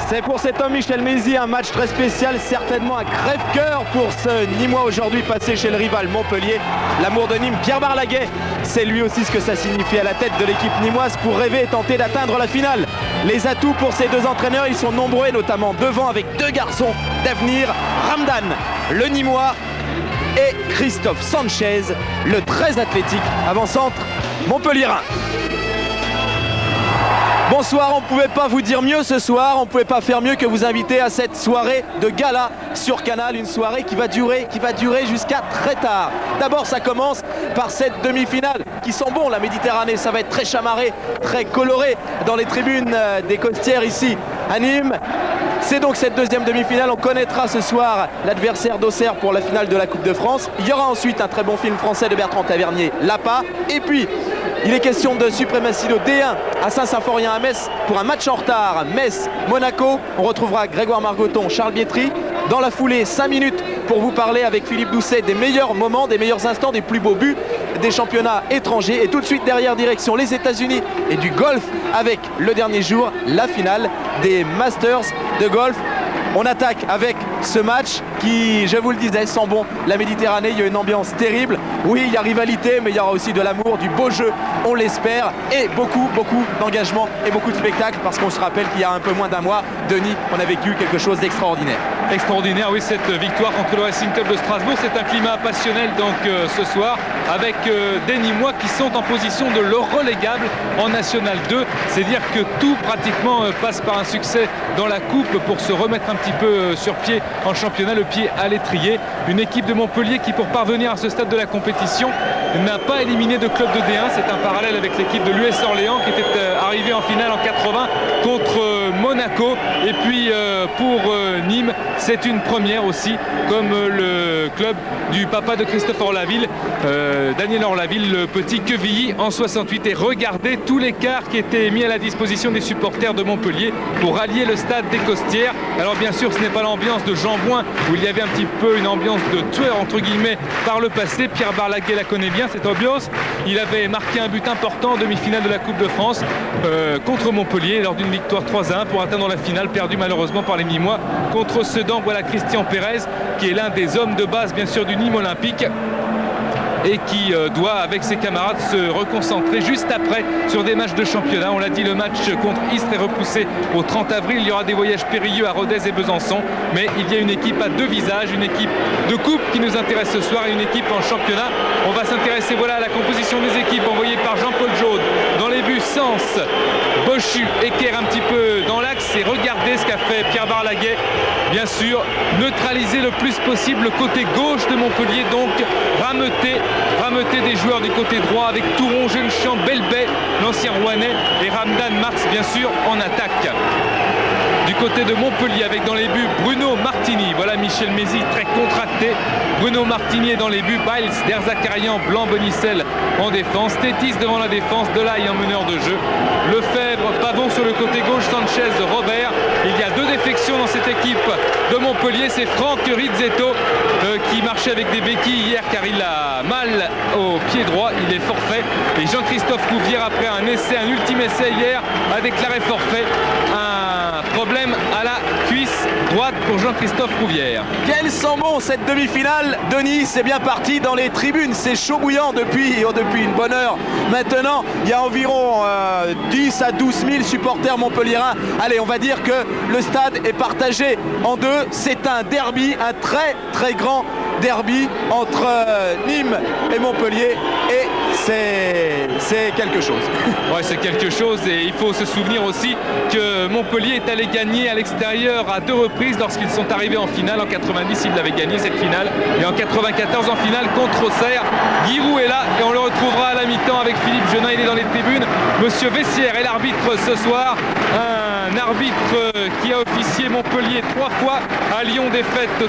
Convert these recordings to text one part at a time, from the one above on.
C'est pour cet homme Michel Mézy un match très spécial, certainement un crève-cœur pour ce Nîmois aujourd'hui passé chez le rival Montpellier. L'amour de Nîmes, Pierre Barlaguet, c'est lui aussi ce que ça signifie à la tête de l'équipe nîmoise pour rêver et tenter d'atteindre la finale. Les atouts pour ces deux entraîneurs, ils sont nombreux, notamment devant avec deux garçons d'avenir, Ramdan, le Nîmois, et Christophe Sanchez, le très athlétique avant-centre montpelliérain. Bonsoir, on ne pouvait pas vous dire mieux ce soir, on ne pouvait pas faire mieux que vous inviter à cette soirée de gala sur Canal, une soirée qui va durer jusqu'à très tard. D'abord ça commence par cette demi-finale qui sent bon la Méditerranée, ça va être très chamarré, très coloré dans les tribunes des Costières ici à Nîmes. C'est donc cette deuxième demi-finale, on connaîtra ce soir l'adversaire d'Auxerre pour la finale de la Coupe de France. Il y aura ensuite un très bon film français de Bertrand Tavernier, L'Appât, et puis il est question de suprématie de D1 à Saint-Symphorien à Metz pour un match en retard. Metz-Monaco, on retrouvera Grégoire Margoton, Charles Bietri. Dans la foulée, 5 minutes pour vous parler avec Philippe Doucet des meilleurs moments, des meilleurs instants, des plus beaux buts des championnats étrangers. Et tout de suite derrière, direction les États-Unis et du golf avec le dernier jour, la finale des Masters de golf. On attaque avec ce match qui, je vous le disais, sent bon la Méditerranée. Il y a une ambiance terrible. Oui, il y a rivalité, mais il y aura aussi de l'amour, du beau jeu, on l'espère, et beaucoup d'engagement et beaucoup de spectacles, parce qu'on se rappelle qu'il y a un peu moins d'un mois, Denis, on a vécu quelque chose d'extraordinaire. Extraordinaire, oui, cette victoire contre le Racing Club de Strasbourg. C'est un climat passionnel donc ce soir, avec des Nîmois qui sont en position de leur relégable en National 2. C'est dire que tout pratiquement passe par un succès dans la coupe pour se remettre un petit peu sur pied en championnat, le pied à l'étrier. Une équipe de Montpellier qui, pour parvenir à ce stade de la compétition, n'a pas éliminé de club de D1. C'est un parallèle avec l'équipe de l'US Orléans qui était arrivée en finale en 80 contre Monaco. Et puis pour Nîmes, c'est une première aussi, comme le club du papa de Christophe Orlaville, Daniel Orlaville, le petit Quevilly en 68. Et regardez tout l'écart qui était mis à la disposition des supporters de Montpellier pour rallier le stade des Costières. Alors bien sûr, ce n'est pas l'ambiance de Jean Bouin où il y avait un petit peu une ambiance de tueur entre guillemets par le passé. Pierre Barlaguet la connaît bien cette ambiance. Il avait marqué un but important en demi-finale de la Coupe de France contre Montpellier lors d'une victoire 3-1 pour atteindre la finale, perdue malheureusement par les Nîmois contre Sedan. Voilà Christian Pérez qui est l'un des hommes de base bien sûr du Nîmes Olympique et qui doit avec ses camarades se reconcentrer juste après sur des matchs de championnat. On l'a dit, le match contre Istres est repoussé au 30 avril. Il y aura des voyages périlleux à Rodez et Besançon, mais il y a une équipe à deux visages, une équipe de coupe qui nous intéresse ce soir et une équipe en championnat. On va s'intéresser voilà à la composition des équipes envoyée par Jean-Paul Jaude. Dans les buts, Sens, Bochu, Ecker un petit peu dans l'axe, et regardez ce qu'a fait Pierre Barlaguet. Bien sûr, neutraliser le plus possible le côté gauche de Montpellier, donc rameuter des joueurs du côté droit avec Touron, Jeune-Champ, Belbet, l'ancien Rouennais, et Ramdan Marx bien sûr en attaque. Du côté de Montpellier avec dans les buts Bruno Martini, voilà Michel Mézy très contracté. Bruno Martini est dans les buts, Biles, Derzakarian, Blanc, Bonicel en défense, Tétis devant la défense, Delahaye en meneur de jeu, Lefebvre, Pavon sur le côté gauche, Sanchez, Robert. Il y a deux défections dans cette équipe de Montpellier, c'est Franck Rizzetto qui marchait avec des béquilles hier car il a mal au pied droit, il est forfait. Et Jean-Christophe Rouvière, après un essai, un ultime essai hier, a déclaré forfait. Un problème à la cuisse droite pour Jean-Christophe Rouvière. Quel sent bon cette demi-finale, Denis, c'est bien parti dans les tribunes, c'est chaud bouillant depuis une bonne heure. Maintenant, il y a environ 10 à 12 000 supporters montpelliérains. Allez, on va dire que le stade est partagé en deux. C'est un derby, un très grand derby entre Nîmes et Montpellier, et c'est quelque chose. Ouais, c'est quelque chose, et il faut se souvenir aussi que Montpellier est allé gagner à l'extérieur à deux reprises lorsqu'ils sont arrivés en finale. En 90, ils l'avaient gagné cette finale, et en 94 en finale contre Auxerre. Giroud est là et on le retrouvera à la mi-temps avec Philippe Genin, il est dans les tribunes. Monsieur Vessière est l'arbitre ce soir, un arbitre qui a officié Montpellier 3 fois, à Lyon défaite 3-2,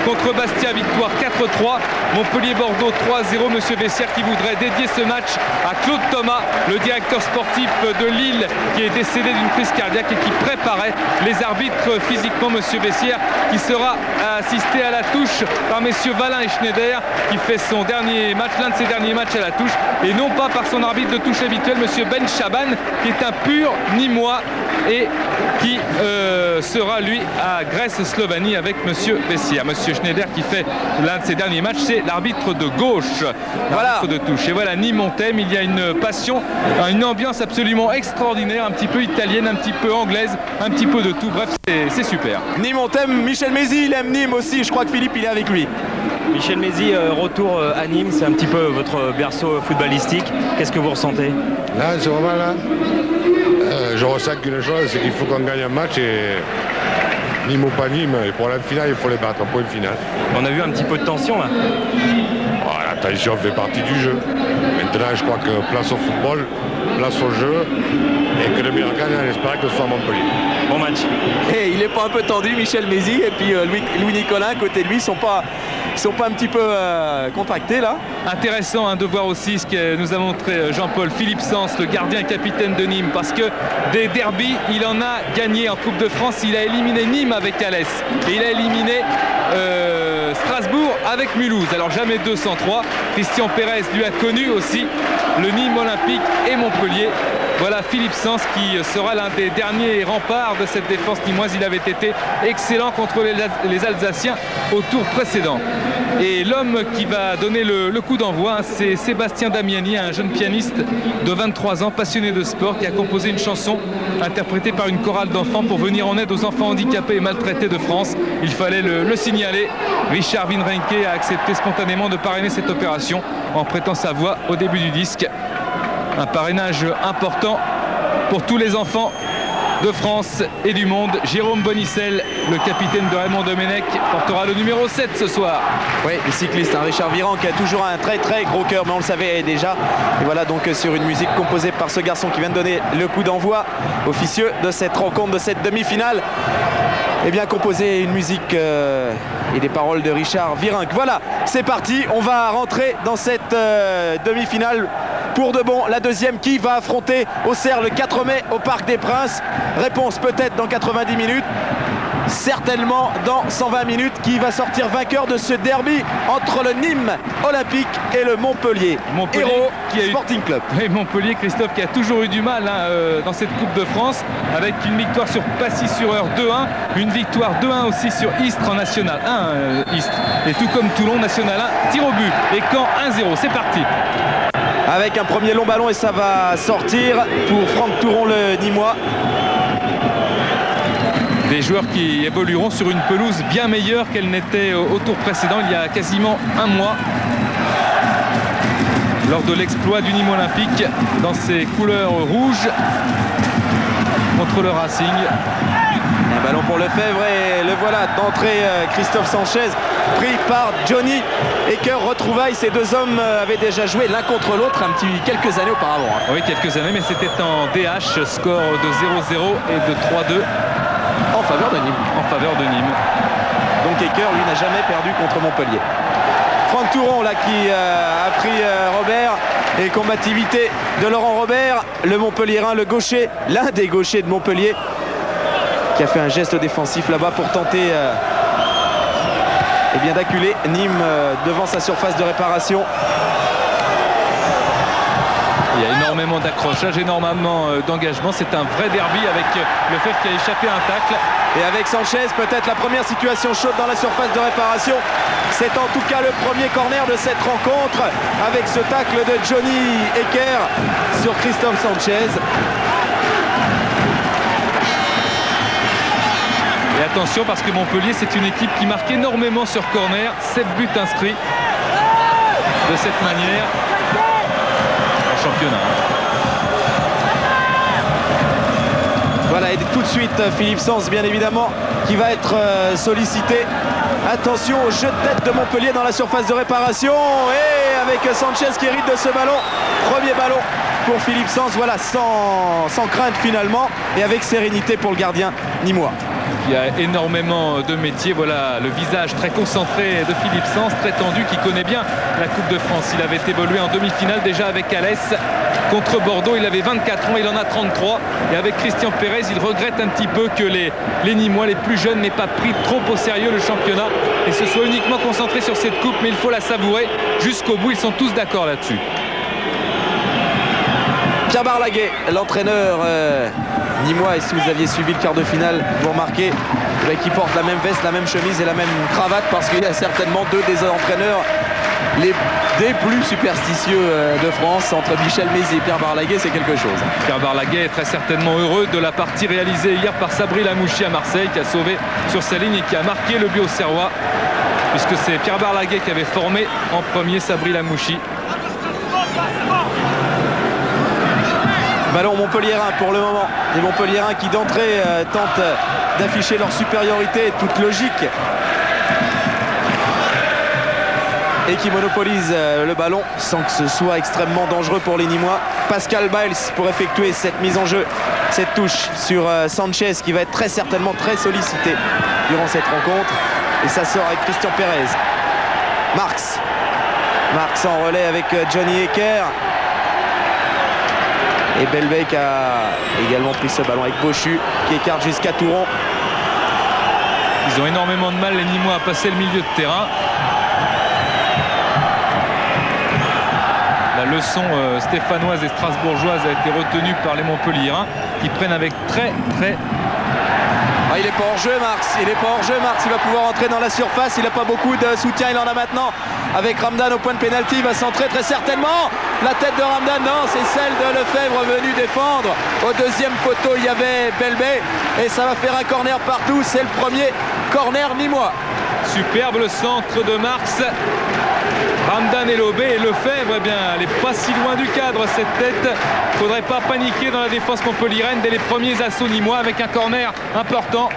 contre Bastia victoire 4-3, Montpellier-Bordeaux 3-0. Monsieur Vessière qui voudrait dès dédié ce match à Claude Thomas, le directeur sportif de Lille, qui est décédé d'une crise cardiaque et qui préparait les arbitres physiquement, monsieur Bessières, qui sera assisté à la touche par messieurs Valin et Schneider, qui fait son dernier match, l'un de ses derniers matchs à la touche, et non pas par son arbitre de touche habituel, monsieur Ben Chaban, qui est un pur Nîmois et qui sera lui à Grèce-Slovanie avec monsieur Bessières. Monsieur Schneider qui fait l'un de ses derniers matchs, c'est l'arbitre de gauche, l'arbitre de touche. Et voilà, Nîmes on t'aime, il y a une passion, une ambiance absolument extraordinaire, un petit peu italienne, un petit peu anglaise, un petit peu de tout, bref c'est super. Nîmes on t'aime, Michel Mézy il aime Nîmes aussi, je crois que Philippe il est avec lui. Michel Mézy, retour à Nîmes, c'est un petit peu votre berceau footballistique. Qu'est-ce que vous ressentez? Là, c'est vraiment là. Je ressens qu'une chose, c'est qu'il faut qu'on gagne un match et Nîmes ou pas Nîmes, et pour la finale, il faut les battre, point final. On a vu un petit peu de tension là. Oh, la tension fait partie du jeu. Maintenant, je crois que place au football, place au jeu, et que le meilleur gagne en espérant que ce soit Montpellier. Bon match. Et il est pas un peu tendu, Michel Mézy, et puis Louis Nicolin à côté de lui, ils sont pas un petit peu contractés là. Intéressant de voir aussi ce que nous a montré Jean-Paul Philippe Sens, le gardien et capitaine de Nîmes, parce que des derbies, il en a gagné en Coupe de France. Il a éliminé Nîmes avec Alès et il a éliminé Strasbourg avec Mulhouse. Alors jamais 203. Christian Pérez lui a connu aussi le Nîmes Olympique et Montpellier. Voilà Philippe Sens qui sera l'un des derniers remparts de cette défense nîmoise. Il avait été excellent contre les Alsaciens au tour précédent. Et l'homme qui va donner le coup d'envoi, c'est Sébastien Damiani, un jeune pianiste de 23 ans, passionné de sport, qui a composé une chanson interprétée par une chorale d'enfants pour venir en aide aux enfants handicapés et maltraités de France. Il fallait le signaler. Richard Winrenke a accepté spontanément de parrainer cette opération en prêtant sa voix au début du disque. Un parrainage important pour tous les enfants de France et du monde. Jérôme Bonicel, le capitaine de Raymond Domenech, portera le numéro 7 ce soir. Oui, le cycliste, Richard Virenque qui a toujours un très très gros cœur, mais on le savait déjà. Et voilà donc sur une musique composée par ce garçon qui vient de donner le coup d'envoi officieux de cette rencontre, de cette demi-finale. Et bien composer une musique et des paroles de Richard Virenque. Voilà, c'est parti, on va rentrer dans cette demi-finale pour de bon. La deuxième qui va affronter Auxerre le 4 mai au Parc des Princes. Réponse peut-être dans 90 minutes. Certainement dans 120 minutes, qui va sortir vainqueur de ce derby entre le Nîmes Olympique et le Montpellier Hérault Sporting Club. Et Montpellier, Christophe, qui a toujours eu du mal dans cette Coupe de France, avec une victoire sur Passy-sur-Eure 2-1, une victoire 2-1 aussi sur Istres en National 1, Istres, et tout comme Toulon National 1, tir au but, et Caen 1-0, c'est parti. Avec un premier long ballon et ça va sortir pour Franck Touron le Nîmois. Des joueurs qui évolueront sur une pelouse bien meilleure qu'elle n'était au tour précédent il y a quasiment un mois, lors de l'exploit du Nîmes Olympique dans ses couleurs rouges contre le Racing. Un ballon pour Lefebvre et le voilà d'entrée, Christophe Sanchez pris par Johnny Ecker. Retrouvailles, ces deux hommes avaient déjà joué l'un contre l'autre quelques années auparavant. Oui, quelques années, mais c'était en DH, score de 0-0 et de 3-2. En faveur de Nîmes. En faveur de Nîmes. Donc Ecker, lui, n'a jamais perdu contre Montpellier. Franck Touron, là, qui a pris Robert, et combativité de Laurent Robert, le Montpellierin, le gaucher, l'un des gauchers de Montpellier, qui a fait un geste défensif là-bas pour tenter d'acculer Nîmes devant sa surface de réparation. Il y a énormément d'accrochage, énormément d'engagement. C'est un vrai derby avec Lefebvre qui a échappé à un tacle. Et avec Sanchez, peut-être la première situation chaude dans la surface de réparation. C'est en tout cas le premier corner de cette rencontre avec ce tacle de Johnny Ecker sur Christophe Sanchez. Et attention, parce que Montpellier, c'est une équipe qui marque énormément sur corner. 7 buts inscrits de cette manière. Championnat. Voilà, et tout de suite Philippe Sens, bien évidemment, qui va être sollicité. Attention au jeu de tête de Montpellier dans la surface de réparation, et avec Sanchez qui hérite de ce ballon. Premier ballon pour Philippe Sens, voilà, sans crainte finalement, et avec sérénité pour le gardien nîmois. qui a énormément de métiers. Voilà le visage très concentré de Philippe Sens, très tendu, qui connaît bien la Coupe de France. Il avait évolué en demi-finale déjà avec Alès contre Bordeaux. Il avait 24 ans, il en a 33. Et avec Christian Pérez, il regrette un petit peu que les Nîmois, les plus jeunes, n'aient pas pris trop au sérieux le championnat et se soient uniquement concentrés sur cette coupe. Mais il faut la savourer jusqu'au bout. Ils sont tous d'accord là-dessus. Pierre Barlaguet, l'entraîneur nîmois, et si vous aviez suivi le quart de finale, vous remarquez qu'il porte la même veste, la même chemise et la même cravate, parce qu'il y a certainement deux des entraîneurs des plus superstitieux de France. Entre Michel Mézy et Pierre Barlaguet, c'est quelque chose. Pierre Barlaguet est très certainement heureux de la partie réalisée hier par Sabri Lamouchi à Marseille, qui a sauvé sur sa ligne et qui a marqué le but aux Serrois, puisque c'est Pierre Barlaguet qui avait formé en premier Sabri Lamouchi. Ballon montpelliérain pour le moment. Les Montpelliérains qui d'entrée tentent d'afficher leur supériorité toute logique et qui monopolisent le ballon sans que ce soit extrêmement dangereux pour les Nîmois. Pascal Biles pour effectuer cette mise en jeu, cette touche sur Sanchez, qui va être très certainement très sollicité durant cette rencontre. Et ça sort avec Christian Pérez. Marx en relais avec Johnny Hecker. Et Belbeck a également pris ce ballon avec Bochu qui écarte jusqu'à Touron. Ils ont énormément de mal, les Nîmois, à passer le milieu de terrain. La leçon stéphanoise et strasbourgeoise a été retenue par les Montpelliérains, qui prennent avec très il n'est pas hors jeu, Marx. Il n'est pas hors jeu, Marx. Il va pouvoir entrer dans la surface. Il n'a pas beaucoup de soutien. Il en a maintenant avec Ramdan au point de pénalty. Il va centrer très certainement. La tête de Ramdan, non, c'est celle de Lefebvre venu défendre. Au deuxième poteau, il y avait Belbé. Et ça va faire un corner partout. C'est le premier corner nîmois. Superbe le centre de Marx. Ramdan est lobé et Lefebvre, eh bien, elle n'est pas si loin du cadre, cette tête. Il ne faudrait pas paniquer dans la défense montpelliéraine dès les premiers assauts nîmois avec un corner important.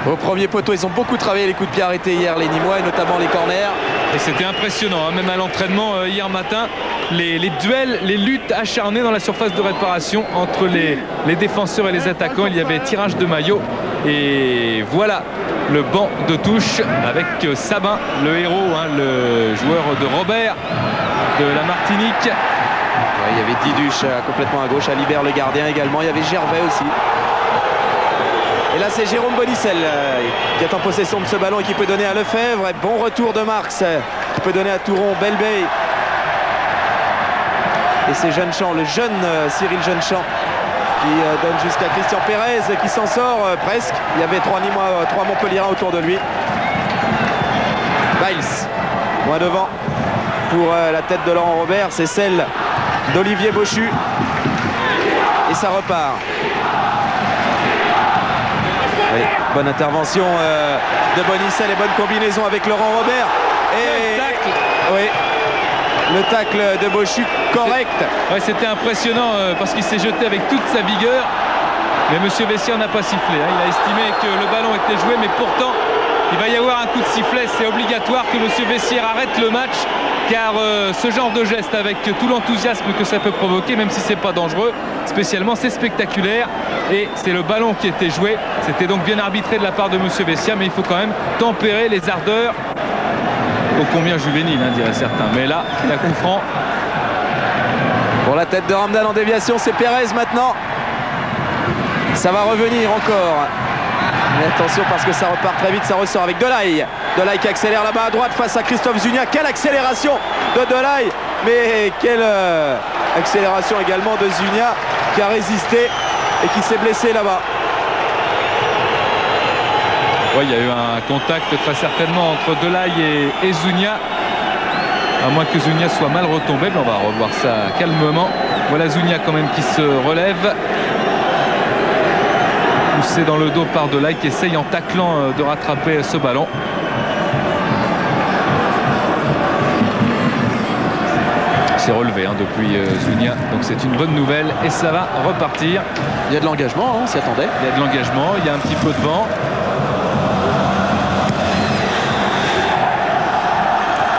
Au premier poteau, ils ont beaucoup travaillé les coups de pied arrêtés hier, les Nîmois, et notamment les corners. Et c'était impressionnant, hein, même à l'entraînement hier matin, les duels, les luttes acharnées dans la surface de réparation entre les défenseurs et les attaquants. Il y avait tirage de maillot. Et voilà le banc de touche avec Sabin, le héros, hein, le joueur de Robert de la Martinique. Ouais, il y avait Diduche complètement à gauche, Alibert le gardien également, il y avait Gervais aussi. Et là c'est Jérôme Bonicel qui est en possession de ce ballon et qui peut donner à Lefebvre. Et bon retour de Marx qui peut donner à Touron, Belbey. Et c'est Jeunechamp, le jeune Cyril Jeunechamp, qui donne jusqu'à Christian Pérez qui s'en sort presque. Il y avait trois Montpelliérains autour de lui. Biles, moins devant pour la tête de Laurent Robert, c'est celle d'Olivier Bochu. Et ça repart. Oui, bonne intervention de Bonicel et bonne combinaison avec Laurent Robert. Et tacle. Oui. Le tacle de Bochu, correct. Ouais, c'était impressionnant parce qu'il s'est jeté avec toute sa vigueur. Mais M. Vessière n'a pas sifflé. Hein. Il a estimé que le ballon était joué, mais pourtant, il va y avoir un coup de sifflet. C'est obligatoire que M. Vessière arrête le match, car ce genre de geste, avec tout l'enthousiasme que ça peut provoquer, même si c'est pas dangereux, spécialement, c'est spectaculaire. Et c'est le ballon qui était joué. C'était donc bien arbitré de la part de M. Vessière, mais il faut quand même tempérer les ardeurs. Ô combien juvénile, hein, diraient certains. Mais là, la coup franc. Pour la tête de Ramdan en déviation, c'est Pérez maintenant. Ça va revenir encore. Mais attention parce que ça repart très vite, ça ressort avec Delaye. Delaye qui accélère là-bas à droite face à Christophe Zunia. Quelle accélération de Delaye. Mais quelle accélération également de Zunia qui a résisté et qui s'est blessé là-bas. Oui, il y a eu un contact très certainement entre Delaye et Zunia. À moins que Zunia soit mal retombé, mais on va revoir ça calmement. Voilà Zunia quand même qui se relève. Poussé dans le dos par Delaye qui essaye en taclant de rattraper ce ballon. C'est relevé hein, depuis Zunia, donc c'est une bonne nouvelle et ça va repartir. Il y a de l'engagement, hein, on s'y attendait. Il y a de l'engagement, il y a un petit peu de vent.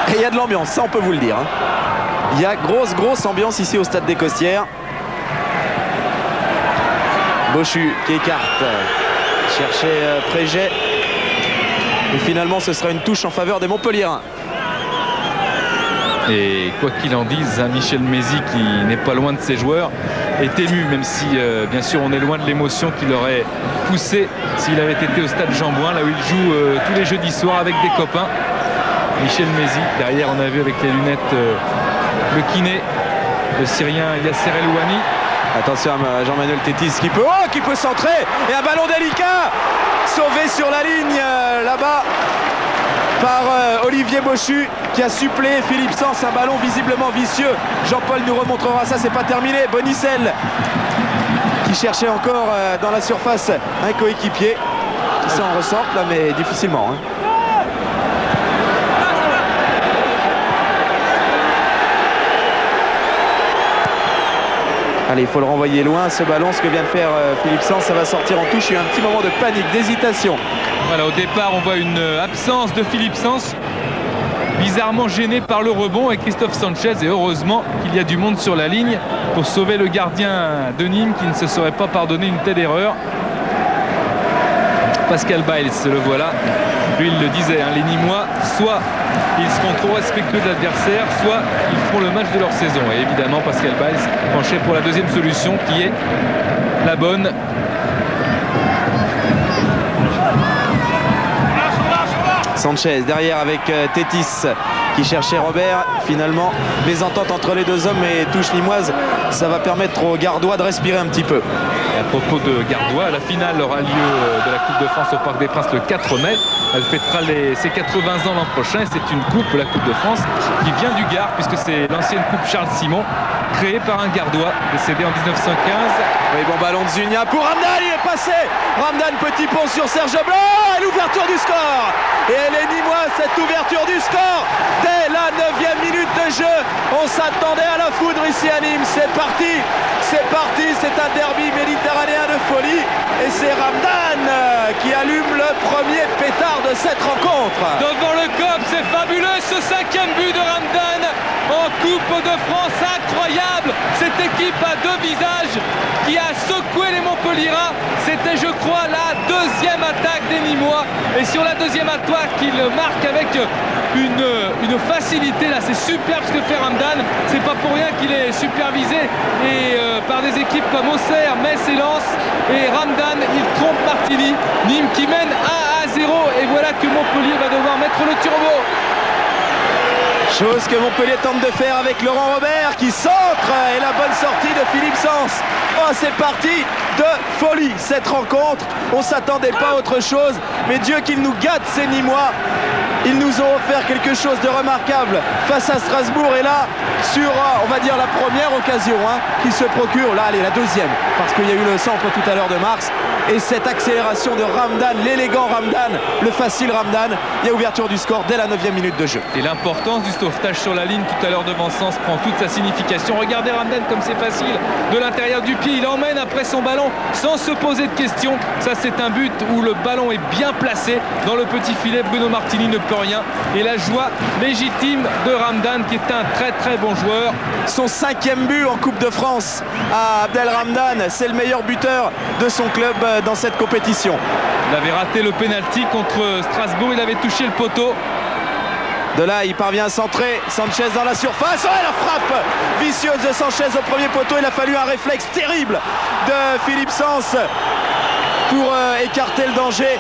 Et il y a de l'ambiance, ça on peut vous le dire. Hein. Il y a grosse ambiance ici au stade des Costières. Bochu qui écarte Chercher Préget. Et finalement, ce sera une touche en faveur des Montpelliérains. Et quoi qu'il en dise, Michel Mézy, qui n'est pas loin de ses joueurs, est ému, même si bien sûr on est loin de l'émotion qu'il aurait poussé s'il avait été au stade Jean-Bouin, là où il joue tous les jeudis soirs avec des copains. Michel Mézy, derrière on a vu avec les lunettes le kiné, le Syrien Yasser Elouani. Attention à Jean-Manuel Tétis qui peut centrer, et un ballon délicat sauvé sur la ligne là-bas par Olivier Bochu qui a suppléé Philippe Sens. Un ballon visiblement vicieux. Jean-Paul nous remontrera ça, c'est pas terminé. Bonicel qui cherchait encore dans la surface un coéquipier qui s'en ressort là, mais difficilement. Allez, il faut le renvoyer loin, ce ballon. Ce que vient de faire Philippe Sens, ça va sortir en touche. Il y a eu un petit moment de panique, d'hésitation. Voilà, au départ, on voit une absence de Philippe Sens, bizarrement gêné par le rebond, et Christophe Sanchez. Et heureusement qu'il y a du monde sur la ligne pour sauver le gardien de Nîmes qui ne se serait pas pardonné une telle erreur. Pascal Biles, le voilà. Lui, il le disait, les Nîmois, soit ils seront trop respectueux de l'adversaire, soit ils feront le match de leur saison. Et évidemment, Pascal Biles penchait pour la deuxième solution qui est la bonne. Sanchez derrière avec Tétis qui cherchait Robert. Finalement, mésentente entre les deux hommes et touche nîmoise. Ça va permettre aux Gardois de respirer un petit peu. Et à propos de Gardois, la finale aura lieu de la Coupe de France au Parc des Princes le 4 mai. Elle fêtera ses 80 ans l'an prochain. C'est une coupe, la Coupe de France, qui vient du Gard, puisque c'est l'ancienne coupe Charles Simon, créée par un Gardois, décédé en 1915. Oui, bon ballon de Zunia pour Ramdan, il est passé. Ramdan, petit pont sur Serge Blanc, et l'ouverture du score. Et elle est nîmoise, cette ouverture du score. Dès la 9e minute de jeu, on s'attendait à la foudre ici à Nîmes. C'est parti, c'est un derby méditerranéen de folie. Et c'est Ramdan qui allume le premier pétard de cette rencontre. Devant le COP, c'est fabuleux, ce 5e but de Ramdan en Coupe de France, incroyable. Cette équipe à deux visages qui a secoué les Montpelliérains. C'était, je crois, la deuxième attaque des Nîmois. Et sur la deuxième attaque, il marque avec une facilité. Là, c'est superbe ce que fait Ramdan. C'est pas pour rien qu'il est supervisé par des équipes comme Auxerre, Metz et Lens. Et Ramdan, il trompe Martini. Nîmes qui mène 1-0. Et voilà que Montpellier va devoir mettre le turbo. Chose que Montpellier tente de faire avec Laurent Robert qui centre, et la bonne sortie de Philippe Sens. Oh, c'est parti de folie cette rencontre. On s'attendait pas à autre chose, mais Dieu qu'il nous gâte ces Nîmois. Ils nous ont offert quelque chose de remarquable face à Strasbourg, et là sur, on va dire, la première occasion qui se procure, là allez, la deuxième, parce qu'il y a eu le centre tout à l'heure de Mars, et cette accélération de Ramdan, l'élégant Ramdan, le facile Ramdan. Il y a ouverture du score dès la 9e minute de jeu. Et l'importance du sauvetage sur la ligne tout à l'heure devant Sens prend toute sa signification. Regardez Ramdan comme c'est facile, de l'intérieur du pied, il emmène après son ballon sans se poser de questions. Ça, c'est un but où le ballon est bien placé dans le petit filet. Bruno Martini ne peut rien, et la joie légitime de Ramdan qui est un très très bon joueur. Son 5e but en Coupe de France à Abdel Ramdan, c'est le meilleur buteur de son club dans cette compétition. Il avait raté le pénalty contre Strasbourg, il avait touché le poteau. De là, il parvient à centrer. Sanchez dans la surface. Oh, la frappe vicieuse de Sanchez au premier poteau. Il a fallu un réflexe terrible de Philippe Sens pour écarter le danger.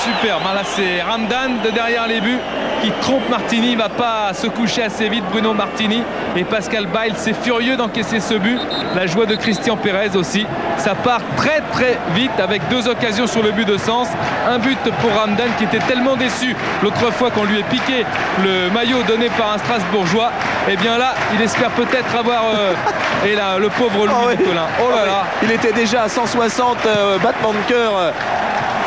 Super, là c'est Ramdan de derrière les buts qui trompe Martini. Il ne va pas se coucher assez vite, Bruno Martini. Et Pascal Biles, c'est furieux d'encaisser ce but. La joie de Christian Pérez aussi. Ça part très très vite avec deux occasions sur le but de Sens. Un but pour Ramdan qui était tellement déçu l'autre fois qu'on lui ait piqué le maillot donné par un Strasbourgeois. Et bien là, il espère peut-être avoir... et là, le pauvre Louis Nicolin. Oh là là. Il était déjà à 160 battements de cœur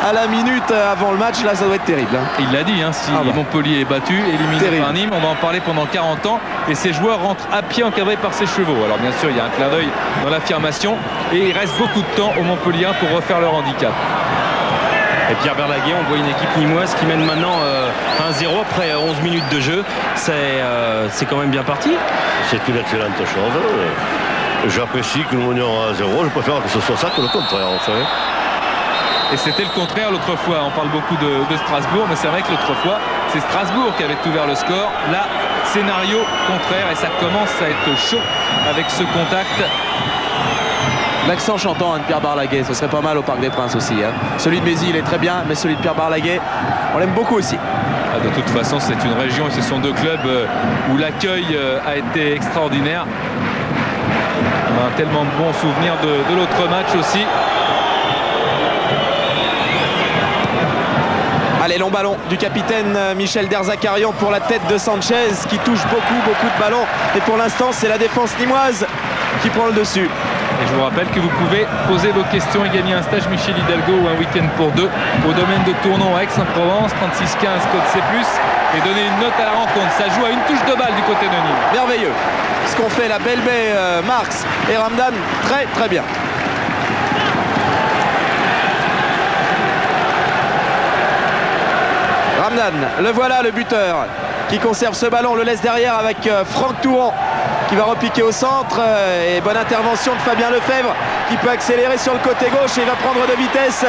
à la minute avant le match. Là, ça doit être terrible. Il l'a dit, si Montpellier est battu, éliminé par Nîmes, on va en parler pendant 40 ans. Et ses joueurs rentrent à pied encadrés par ses chevaux. Alors bien sûr, il y a un clin d'œil dans l'affirmation. Et il reste beaucoup de temps aux Montpelliérains pour refaire leur handicap. Et Pierre Berlaguet, on voit une équipe nîmoise qui mène maintenant 1-0 après 11 minutes de jeu. C'est quand même bien parti. C'est une excellente chose. J'apprécie que nous menions à 0. Je préfère que ce soit ça que le contraire, en fait. Et c'était le contraire l'autre fois. On parle beaucoup de Strasbourg, mais c'est vrai que l'autre fois, c'est Strasbourg qui avait ouvert le score. Là, scénario contraire, et ça commence à être chaud avec ce contact. L'accent chantant de Pierre Barlaguet, ce serait pas mal au Parc des Princes aussi. Celui de Mézy, il est très bien, mais celui de Pierre Barlaguet, on l'aime beaucoup aussi. De toute façon, c'est une région et ce sont deux clubs où l'accueil a été extraordinaire. On a un tellement bon souvenir de l'autre match aussi. Allez, long ballon du capitaine Michel Derzakarian pour la tête de Sanchez qui touche beaucoup de ballons. Et pour l'instant, c'est la défense nîmoise qui prend le dessus. Et je vous rappelle que vous pouvez poser vos questions et gagner un stage Michel Hidalgo ou un week-end pour deux au domaine de Tournon à Aix-en-Provence, 36 15 code C+, et donner une note à la rencontre. Ça joue à une touche de balle du côté de Nîmes. Merveilleux. Ce qu'ont fait la Belbé, Marx et Ramdan, très bien. Ramdan, le voilà le buteur qui conserve ce ballon, le laisse derrière avec Franck Touron qui va repiquer au centre et bonne intervention de Fabien Lefebvre qui peut accélérer sur le côté gauche et il va prendre de vitesse.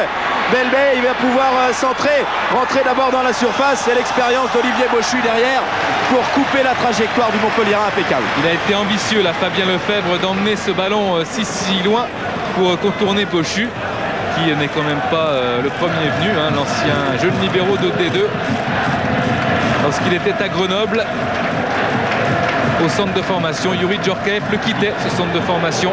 Belbé, il va pouvoir centrer, rentrer d'abord dans la surface et l'expérience d'Olivier Bochu derrière pour couper la trajectoire du Montpellierin impeccable. Il a été ambitieux là, Fabien Lefebvre, d'emmener ce ballon si loin pour contourner Bochu, qui n'est quand même pas le premier venu, l'ancien jeune libéraux de D2 lorsqu'il était à Grenoble au centre de formation. Yuri Djorkaeff le quittait, ce centre de formation.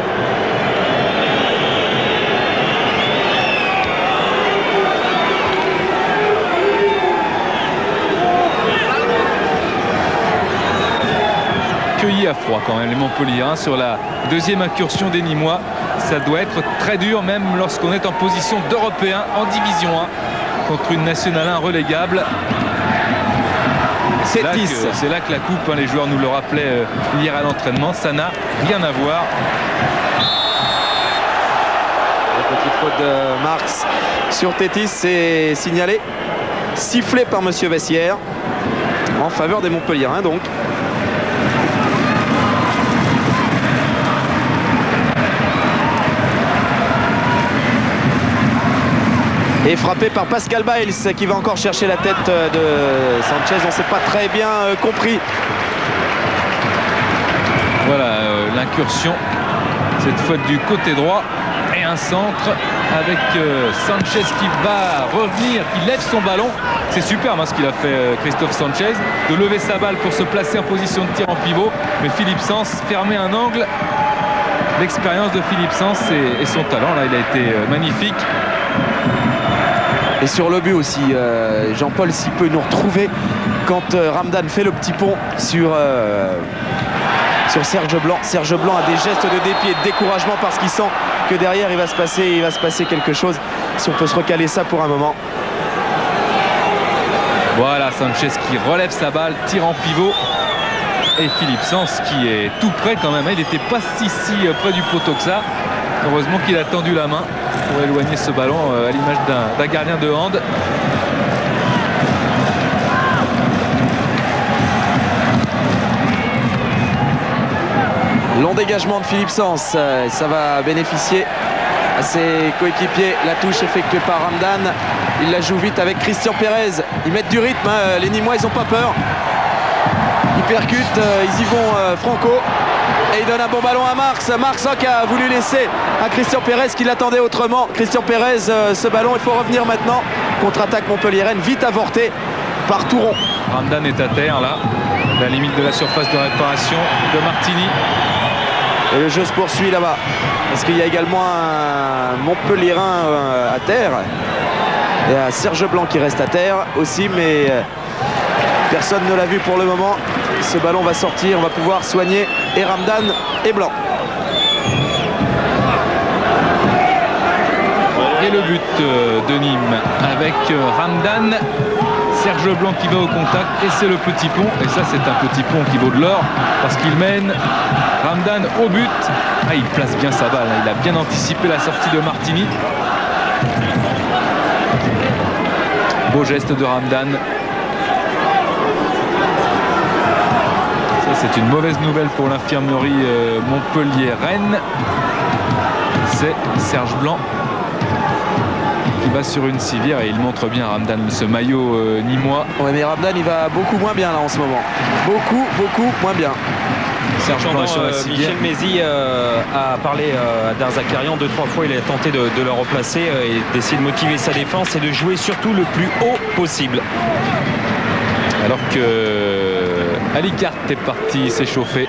Cueilli à froid quand même les Montpelliérains sur la deuxième incursion des Nîmois. Ça doit être très dur même lorsqu'on est en position d'Européen en Division 1 contre une Nationale 1 relégable. C'est là que la coupe, les joueurs nous le rappelaient hier à l'entraînement, ça n'a rien à voir. La petite faute de Marx sur Tétis, c'est signalé, sifflé par Monsieur Vessière en faveur des Montpelliérains donc. Et frappé par Pascal Biles qui va encore chercher la tête de Sanchez. On ne s'est pas très bien compris. Voilà l'incursion, cette fois du côté droit. Et un centre avec Sanchez qui va revenir, qui lève son ballon. C'est superbe ce qu'il a fait Christophe Sanchez, de lever sa balle pour se placer en position de tir en pivot. Mais Philippe Sens fermait un angle. L'expérience de Philippe Sens et son talent, là, il a été magnifique. Et sur le but aussi, Jean-Paul s'il peut nous retrouver quand Ramdan fait le petit pont sur Serge Blanc. Serge Blanc a des gestes de dépit et de découragement parce qu'il sent que derrière il va se passer quelque chose. Si on peut se recaler ça pour un moment. Voilà Sanchez qui relève sa balle, tire en pivot. Et Philippe Sens qui est tout près quand même. Il n'était pas si près du poteau que ça. Heureusement qu'il a tendu la main pour éloigner ce ballon à l'image d'un gardien de hand. Long dégagement de Philippe Sens, ça va bénéficier à ses coéquipiers. La touche effectuée par Ramdan, il la joue vite avec Christian Pérez. Ils mettent du rythme, les Nîmois ils n'ont pas peur. Ils percutent, ils y vont franco. Et il donne un bon ballon à Marx. Marx qui a voulu laisser à Christian Pérez qui l'attendait autrement. Christian Pérez, ce ballon, il faut revenir maintenant. Contre-attaque montpelliéraine, vite avortée par Touron. Ramdan est à terre là, la limite de la surface de réparation de Martini. Et le jeu se poursuit là-bas. Parce qu'il y a également un Montpelliérain à terre. Et un Serge Blanc qui reste à terre aussi, mais personne ne l'a vu pour le moment. Ce ballon va sortir, on va pouvoir soigner et Ramdan et Blanc. Et le but de Nîmes avec Ramdan, Serge Blanc qui va au contact et c'est le petit pont. Et ça c'est un petit pont qui vaut de l'or parce qu'il mène Ramdan au but. Il place bien sa balle, il a bien anticipé la sortie de Martini. Beau geste de Ramdan. C'est une mauvaise nouvelle pour l'infirmerie Montpellier-Rennes. C'est Serge Blanc qui va sur une civière et il montre bien Ramdan ce maillot nîmois. Ouais, mais Ramdan il va beaucoup moins bien là en ce moment. Beaucoup moins bien. Serge Blanc est sur la civière. Michel Mézy a parlé à Derzakarian 2-3 fois. Il a tenté de le replacer et d'essayer de motiver sa défense et de jouer surtout le plus haut possible. Alors que Ali Kart est parti s'échauffer.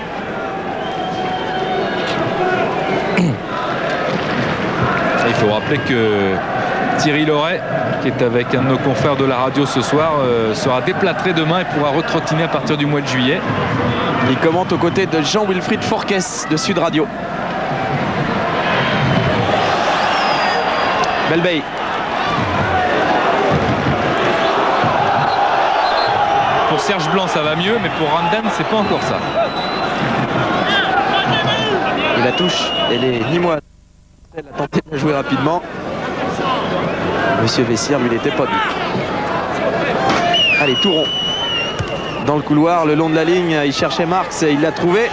Il faut rappeler que Thierry Loret, qui est avec un de nos confrères de la radio ce soir, sera déplâtré demain et pourra retrottiner à partir du mois de juillet. Il commente aux côtés de Jean-Wilfried Forques de Sud Radio. Belbey. Pour Serge Blanc ça va mieux, mais pour Ramdan c'est pas encore ça. Et la touche, elle est nîmoise. Elle a tenté de la jouer rapidement. Monsieur Vessière lui n'était pas dû. Allez, tout rond. Dans le couloir, le long de la ligne, il cherchait Marx et il l'a trouvé.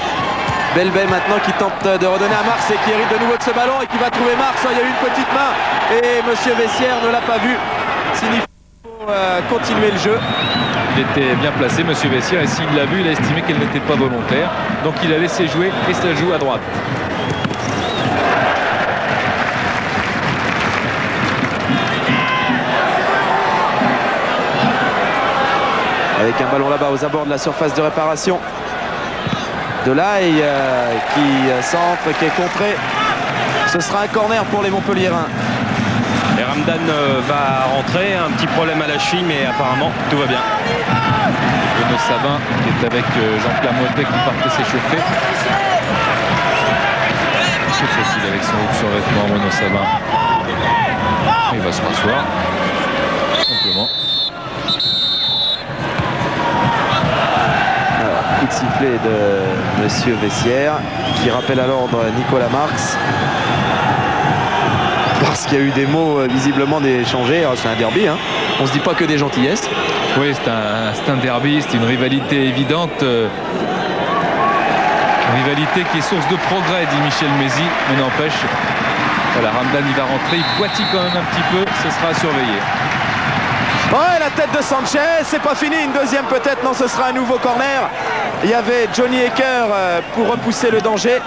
Belbey maintenant qui tente de redonner à Marx et qui hérite de nouveau de ce ballon et qui va trouver Marx. Il y a eu une petite main et Monsieur Vessière ne l'a pas vu. Signifie qu'il faut continuer le jeu. Il était bien placé, Monsieur Vessière, et s'il l'a vu, il a estimé qu'elle n'était pas volontaire. Donc il a laissé jouer et ça joue à droite. Avec un ballon là-bas aux abords de la surface de réparation. Delahaye qui centre, qui est contré. Ce sera un corner pour les Montpelliérains. Et Ramdan va rentrer, un petit problème à la cheville, mais apparemment tout va bien. Bruno Sabin qui est avec Jean-Pierre Motet qui partait s'échauffer. C'est facile avec son haut survêtement, Bruno Sabin. Il va se rasseoir, simplement. Coup de sifflet de Monsieur Vessière qui rappelle à l'ordre Nicolas Marx. Parce qu'il y a eu des mots visiblement échangés. C'est un derby, hein. On se dit pas que des gentillesses. Oui, c'est un derby, c'est une rivalité évidente. Une rivalité qui est source de progrès, dit Michel Mézy, mais n'empêche. Voilà, Ramdan il va rentrer, il boitille quand même un petit peu, ce sera à surveiller. Ouais, la tête de Sanchez, c'est pas fini, une deuxième peut-être, non, ce sera un nouveau corner. Il y avait Johnny Hecker pour repousser le danger.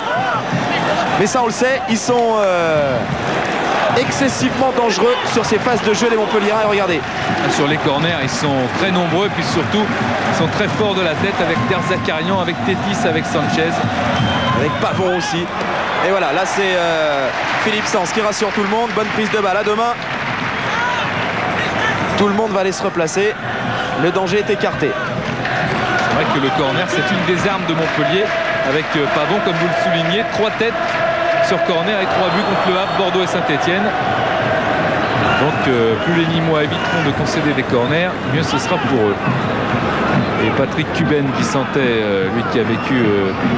Mais ça on le sait, ils sont excessivement dangereux sur ces phases de jeu les Montpelliérains. Et regardez. Sur les corners, ils sont très nombreux, puis surtout, ils sont très forts de la tête avec Derzakarian, avec Tétis, avec Sanchez. Avec Pavon aussi. Et voilà, là c'est Philippe Sens qui rassure tout le monde. Bonne prise de balle, à demain. Tout le monde va aller se replacer. Le danger est écarté. C'est vrai que le corner, c'est une des armes de Montpellier. Avec Pavon, comme vous le soulignez, 3 têtes sur corner et 3 buts contre le Havre, Bordeaux et Saint-Etienne. Donc plus les Nîmois éviteront de concéder des corners, mieux ce sera pour eux. Et Patrick Cuben qui sentait, lui qui a vécu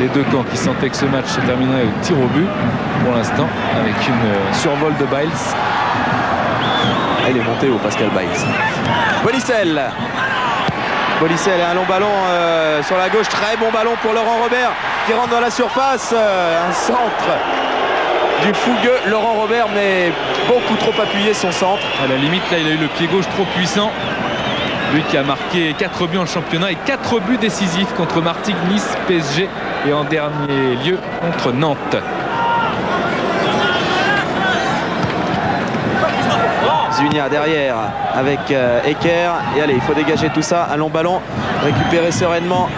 les deux camps, qui sentait que ce match se terminerait au tir au but pour l'instant, avec une survol de Biles. Elle est montée au Pascal Biles. Bolicel. Bolicel a un long ballon sur la gauche. Très bon ballon pour Laurent Robert qui rentre dans la surface. Un centre du fougueux Laurent Robert, mais beaucoup trop appuyé son centre. À la limite, là, il a eu le pied gauche trop puissant. Lui qui a marqué 4 buts en championnat et 4 buts décisifs contre Martigues, Nice, PSG et en dernier lieu contre Nantes. Zunia derrière avec Hecker. Et allez, il faut dégager tout ça. Un long ballon récupéré sereinement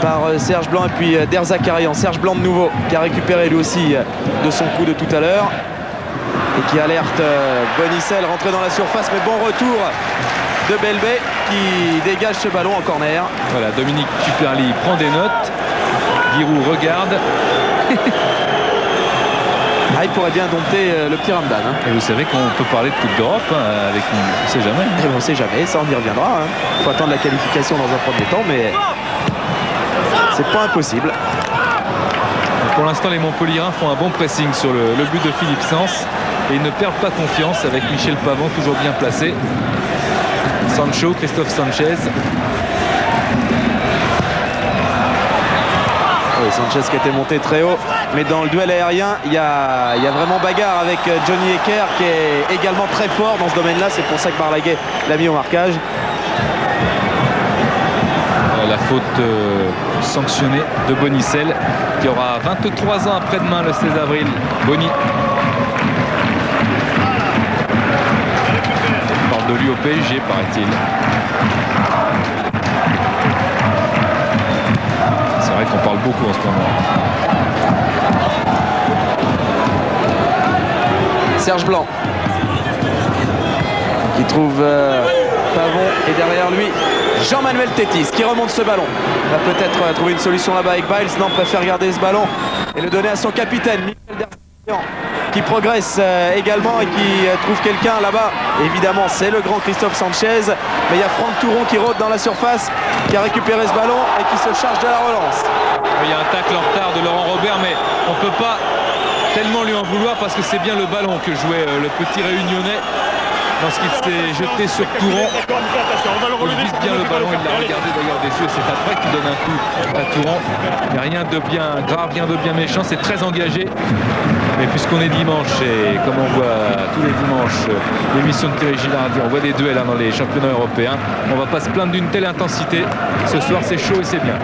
par Serge Blanc et puis Derzakarian. Serge Blanc de nouveau qui a récupéré lui aussi de son coup de tout à l'heure. Et qui alerte Bonicel rentré dans la surface. Mais bon retour de Belbey qui dégage ce ballon en corner. Voilà, Dominique Tuperli prend des notes. Giroud regarde. Ah, il pourrait bien dompter le petit Ramdan. Hein. Et vous savez qu'on peut parler de Coupe d'Europe avec nous. On ne sait jamais. Et on ne sait jamais, ça on y reviendra. Il faut attendre la qualification dans un premier temps, mais c'est pas impossible. Pour l'instant, les Montpelliérains font un bon pressing sur le but de Philippe Sens. Et ils ne perdent pas confiance avec Michel Pavon toujours bien placé. Sancho, Christophe Sanchez. Oui, Sanchez qui était monté très haut Mais dans le duel aérien, il y a vraiment bagarre avec Johnny Hekker qui est également très fort dans ce domaine-là. C'est pour ça que Barlaguet l'a mis au marquage. La faute sanctionnée de Bonicel qui aura 23 ans après-demain le 16 avril. Boni. On parle de lui au PSG, paraît-il. C'est vrai qu'on parle beaucoup en ce moment. Serge Blanc qui trouve Pavon et derrière lui Jean-Manuel Tétis qui remonte ce ballon. Va peut-être trouver une solution là-bas avec Biles. Non, préfère garder ce ballon et le donner à son capitaine Michel Derzakarian qui progresse également et qui trouve quelqu'un là-bas. Évidemment, c'est le grand Christophe Sanchez. Mais il y a Franck Touron qui rôde dans la surface, qui a récupéré ce ballon et qui se charge de la relance. Il y a un tacle en retard de Laurent Robert, mais on ne peut pas tellement lui en vouloir parce que c'est bien le ballon que jouait le petit réunionnais lorsqu'il s'est jeté sur Touron. Il vise bien le ballon, il l'a regardé d'ailleurs des yeux, c'est après qu'il donne un coup à Touron. Il n'y a rien de bien grave, rien de bien méchant, c'est très engagé. Mais puisqu'on est dimanche et comme on voit tous les dimanches l'émission de Thierry Gilardi, on voit des duels dans les championnats européens, on ne va pas se plaindre d'une telle intensité. Ce soir c'est chaud et c'est bien.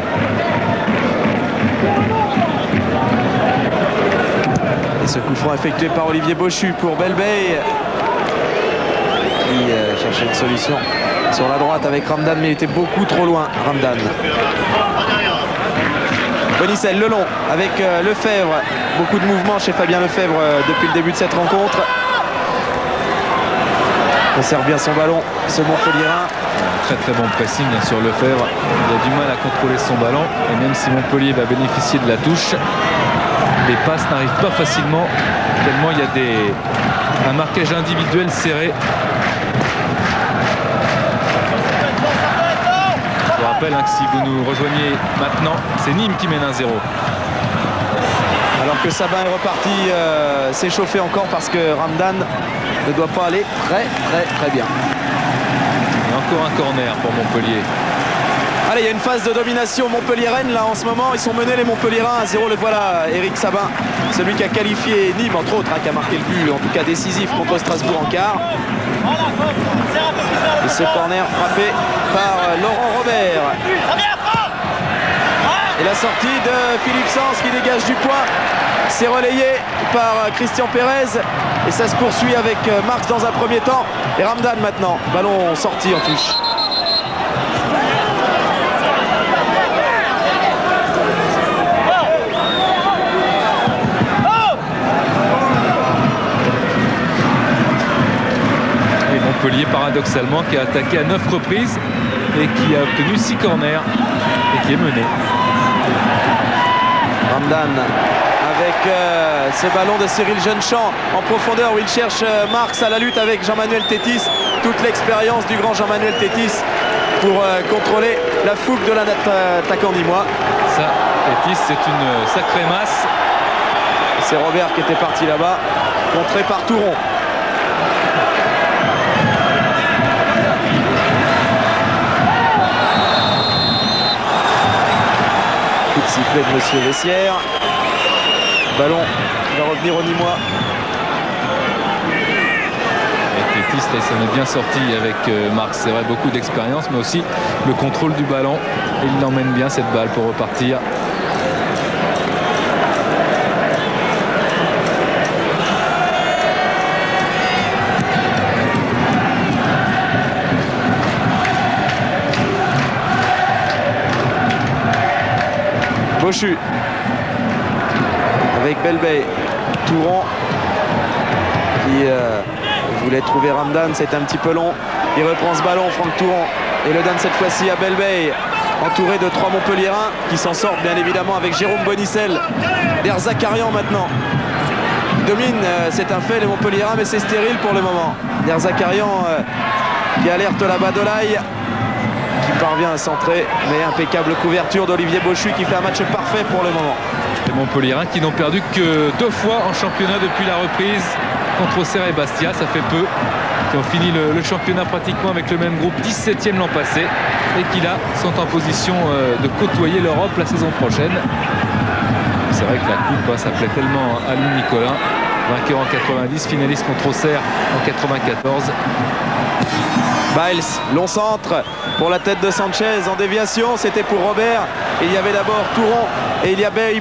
Et ce coup franc effectué par Olivier Bochu pour Belbey qui cherchait une solution sur la droite avec Ramdan, mais il était beaucoup trop loin. Ramdan. Bonicel, le long avec Lefebvre. Beaucoup de mouvements chez Fabien Lefebvre depuis le début de cette rencontre. Il conserve bien son ballon, ce Montpellierin. Très très bon pressing bien sûr Lefebvre. Il a du mal à contrôler son ballon et même si Montpellier va bénéficier de la touche, les passes n'arrivent pas facilement tellement il y a un marquage individuel serré. Je vous rappelle que si vous nous rejoignez maintenant, c'est Nîmes qui mène 1-0. Alors que Sabin est reparti s'échauffer encore parce que Ramdan ne doit pas aller très bien. Et encore un corner pour Montpellier. Allez, il y a une phase de domination Montpellier-Rennes là en ce moment. Ils sont menés les Montpelliérains 1-0. Le voilà, Eric Sabin, celui qui a qualifié Nîmes entre autres, qui a marqué le but en tout cas décisif contre Strasbourg en quart. Et ce corner frappé par Laurent Robert. Et la sortie de Philippe Sens qui dégage du point. C'est relayé par Christian Pérez. Et ça se poursuit avec Marx dans un premier temps. Et Ramdan maintenant. Ballon sorti en touche. Et Montpellier paradoxalement qui a attaqué à 9 reprises et qui a obtenu 6 corners et qui est mené. Ramdan avec ce ballon de Cyril Jeunechamp en profondeur où il cherche Marx à la lutte avec Jean-Manuel Tétis. Toute l'expérience du grand Jean-Manuel Tétis pour contrôler la fougue de l'attaquant nîmois. Ça, Tétis, c'est une sacrée masse. C'est Robert qui était parti là-bas, contré par Touron. Coup de sifflet de Monsieur Vessière. Ballon qui va revenir au Nîmois. Et Tétis, là, il s'en est bien sorti avec Marx. C'est vrai, beaucoup d'expérience, mais aussi le contrôle du ballon. Et il emmène bien cette balle pour repartir. Bochu avec Belbey, Touron qui voulait trouver Ramdan, c'est un petit peu long. Il reprend ce ballon, Franck Touron, et le donne cette fois-ci à Belbey, entouré de 3 Montpelliérains qui s'en sortent bien évidemment avec Jérôme Bonicel, Derzakarian maintenant. Domine, c'est un fait les Montpelliérains, mais c'est stérile pour le moment. Derzakarian qui alerte là-bas Dolaï, qui parvient à centrer, mais impeccable couverture d'Olivier Bochu qui fait un match parfait pour le moment. Les Montpelliérains qui n'ont perdu que 2 fois en championnat depuis la reprise contre Auxerre et Bastia, ça fait peu, qui ont fini le championnat pratiquement avec le même groupe, 17e l'an passé, et qui là sont en position de côtoyer l'Europe la saison prochaine. C'est vrai que la coupe, ça plaît tellement à Louis Nicolin. Vainqueur en 90, finaliste contre Auxerre en 94. Biles, long centre pour la tête de Sanchez en déviation, c'était pour Robert. Il y avait d'abord Touron et il y a Bay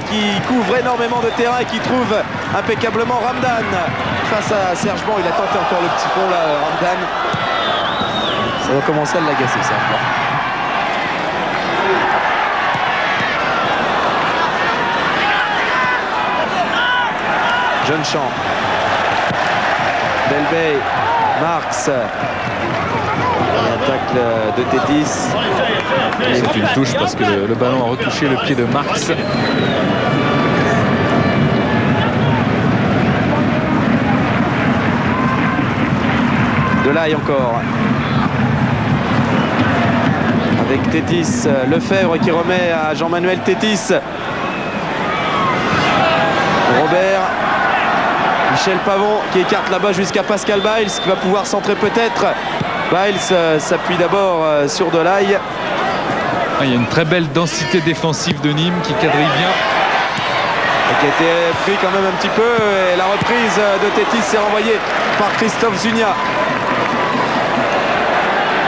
qui couvre énormément de terrain et qui trouve impeccablement Ramdan face à Serge Bon. Il a tenté encore le petit pont là, Ramdan. Ça va commencer à l'agacer, ça. Jeune Champ, Delbey, Marx, un tacle de Tétis. C'est une touche parce que le ballon a retouché le pied de Marx. Delaye encore. Avec Tétis, Lefebvre qui remet à Jean-Manuel Tétis. Robert. Michel Pavon qui écarte là-bas jusqu'à Pascal Biles qui va pouvoir centrer peut-être. Biles s'appuie d'abord sur Delaye. Il y a une très belle densité défensive de Nîmes qui quadrille bien. Et qui a été pris quand même un petit peu. Et la reprise de Tétis s'est renvoyée par Christophe Zunia.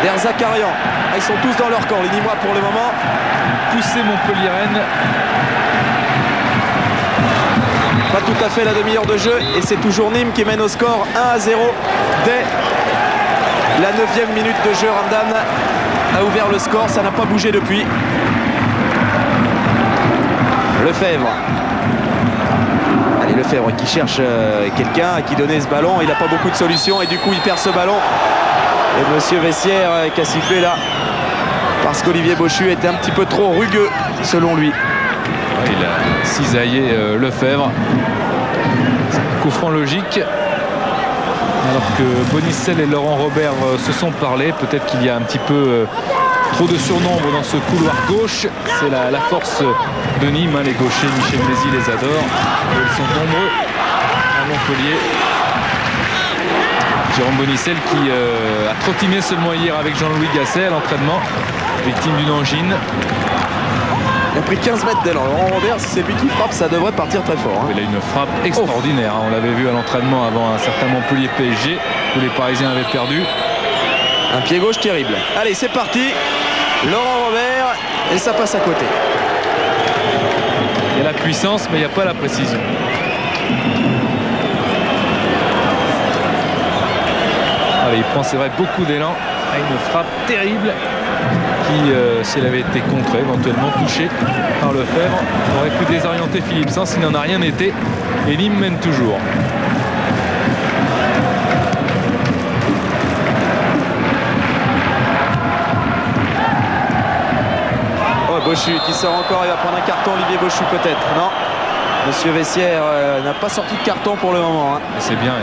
Der Zakarian. Ils sont tous dans leur camp, les Nîmois pour le moment. Poussée Montpellier-Rennes. Pas tout à fait la demi-heure de jeu et c'est toujours Nîmes qui mène au score 1-0 dès la 9e minute de jeu. Ramdan a ouvert le score, ça n'a pas bougé depuis. Lefebvre. Allez, Lefebvre qui cherche quelqu'un à qui donner ce ballon. Il n'a pas beaucoup de solutions et du coup il perd ce ballon. Et monsieur Vessière qui a sifflé là parce qu'Olivier Bochu était un petit peu trop rugueux selon lui. Il a cisaillé Lefebvre. Coup franc logique. Alors que Bonicel et Laurent Robert se sont parlé. Peut-être qu'il y a un petit peu trop de surnombre dans ce couloir gauche. C'est la force de Nîmes. Les gauchers, Michel Mézy les adore. Ils sont nombreux à Montpellier. Jérôme Bonicel qui a trottiné seulement hier avec Jean-Louis Gasset à l'entraînement. Victime d'une angine. Il a pris 15 mètres d'élan. Laurent Robert, si c'est lui qui frappe, ça devrait partir très fort. Il a une frappe extraordinaire. On l'avait vu à l'entraînement avant un certain Montpellier PSG où les Parisiens avaient perdu. Un pied gauche terrible. Allez, c'est parti. Laurent Robert et ça passe à côté. Il y a la puissance, mais il n'y a pas la précision. Allez, il prend, c'est vrai, beaucoup d'élan à une frappe terrible. Qui, si elle avait été contrée, éventuellement touchée par Lefebvre, aurait pu désorienter Philippe Saint s'il n'en a rien été. Et Nîmes mène toujours. Oh, Bochu qui sort encore, il va prendre un carton. Olivier Bochu peut-être, non? Monsieur Vessière n'a pas sorti de carton pour le moment. Hein. C'est bien,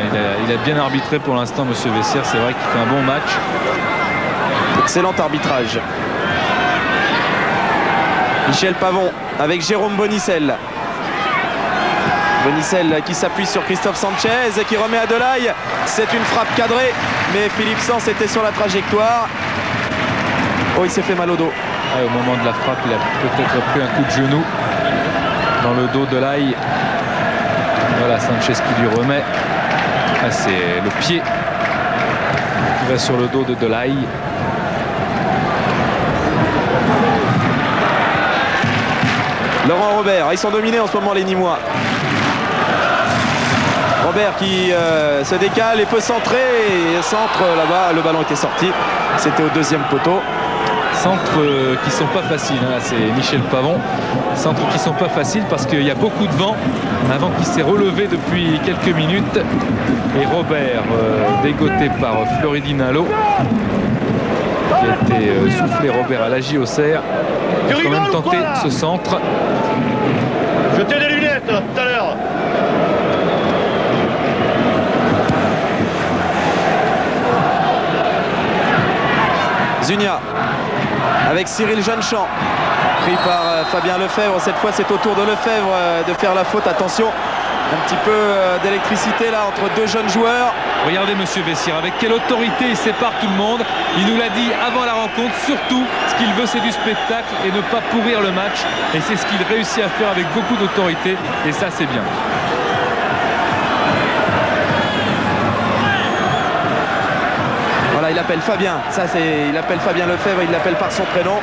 il a bien arbitré pour l'instant, monsieur Vessière. C'est vrai qu'il fait un bon match. Excellent arbitrage. Michel Pavon avec Jérôme Bonicel. Bonicel qui s'appuie sur Christophe Sanchez et qui remet à Delaye. C'est une frappe cadrée, mais Philippe Sens était sur la trajectoire. Oh, il s'est fait mal au dos. Au moment de la frappe, il a peut-être pris un coup de genou dans le dos de Delaye. Voilà, Sanchez qui lui remet. Ah, c'est le pied qui va sur le dos de Delaye. Laurent Robert, ils sont dominés en ce moment les Nîmois. Robert qui se décale et peut centrer et centre là-bas, le ballon était sorti, c'était au deuxième poteau. Centres qui sont pas faciles, hein. C'est Michel Pavon. Centres qui sont pas faciles parce qu'il y a beaucoup de vent. Un vent qui s'est relevé depuis quelques minutes. Et Robert, dégoté par Floridine Allo, qui a été soufflé Robert à la JOCR, a quand même tenté ce centre. Jetez des lunettes tout à l'heure. Zunia avec Cyril Jeunechamp pris par Fabien Lefebvre. Cette fois c'est au tour de Lefebvre de faire la faute. Attention, Un petit peu d'électricité là entre deux jeunes joueurs. Regardez monsieur Vessière, avec quelle autorité il sépare tout le monde. Il nous l'a dit avant la rencontre, surtout ce qu'il veut c'est du spectacle et ne pas pourrir le match. Et c'est ce qu'il réussit à faire avec beaucoup d'autorité et ça c'est bien. Voilà, il appelle Fabien. Il appelle Fabien Lefebvre, il l'appelle par son prénom.